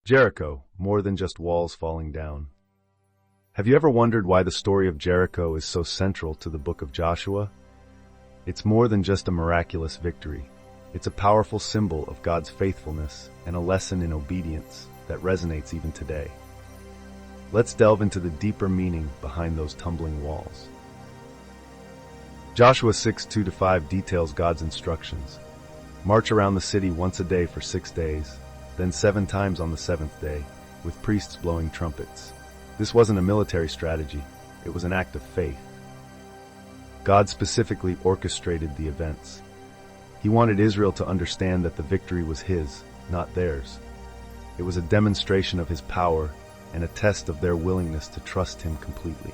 Jericho, more than just walls falling down. Have you ever wondered why the story of Jericho is so central to the book of Joshua? It's more than just a miraculous victory. It's a powerful symbol of God's faithfulness and a lesson in obedience that resonates even today. Let's delve into the deeper meaning behind those tumbling walls. Joshua 6:2-5 details God's instructions. March around the city once a day for 6 days, then 7 times on the 7th day, with priests blowing trumpets. This wasn't a military strategy, it was an act of faith. God specifically orchestrated the events. He wanted Israel to understand that the victory was his, not theirs. It was a demonstration of his power and a test of their willingness to trust him completely.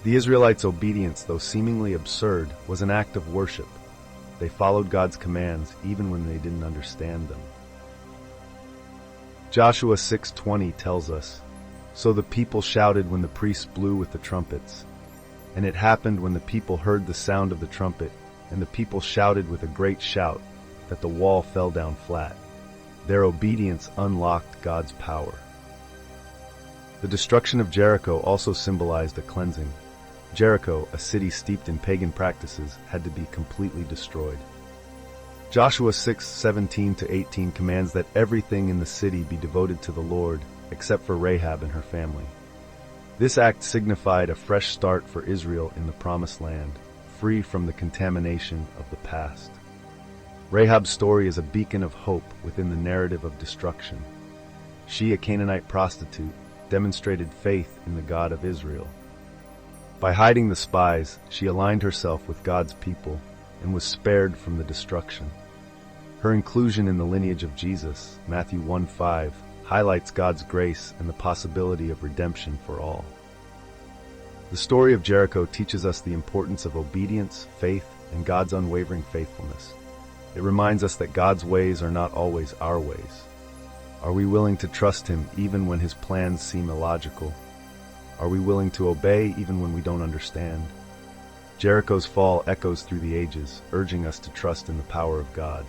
The Israelites' obedience, though seemingly absurd, was an act of worship. They followed God's commands even when they didn't understand them. Joshua 6:20 tells us, "So the people shouted when the priests blew with the trumpets. And it happened when the people heard the sound of the trumpet, and the people shouted with a great shout, that the wall fell down flat." Their obedience unlocked God's power. The destruction of Jericho also symbolized a cleansing. Jericho, a city steeped in pagan practices, had to be completely destroyed. Joshua 6:17-18 commands that everything in the city be devoted to the Lord, except for Rahab and her family. This act signified a fresh start for Israel in the Promised Land, free from the contamination of the past. Rahab's story is a beacon of hope within the narrative of destruction. She, a Canaanite prostitute, demonstrated faith in the God of Israel. By hiding the spies, she aligned herself with God's people and was spared from the destruction. Her inclusion in the lineage of Jesus, Matthew 1:5, highlights God's grace and the possibility of redemption for all. The story of Jericho teaches us the importance of obedience, faith, and God's unwavering faithfulness. It reminds us that God's ways are not always our ways. Are we willing to trust Him even when His plans seem illogical? Are we willing to obey even when we don't understand? Jericho's fall echoes through the ages, urging us to trust in the power of God.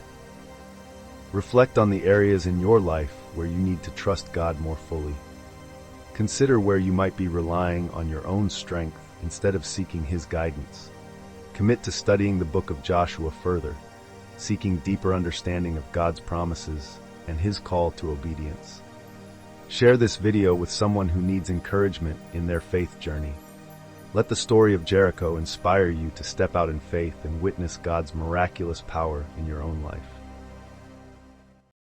Reflect on the areas in your life where you need to trust God more fully. Consider where you might be relying on your own strength instead of seeking His guidance. Commit to studying the book of Joshua further, seeking deeper understanding of God's promises and His call to obedience. Share this video with someone who needs encouragement in their faith journey. Let the story of Jericho inspire you to step out in faith and witness God's miraculous power in your own life.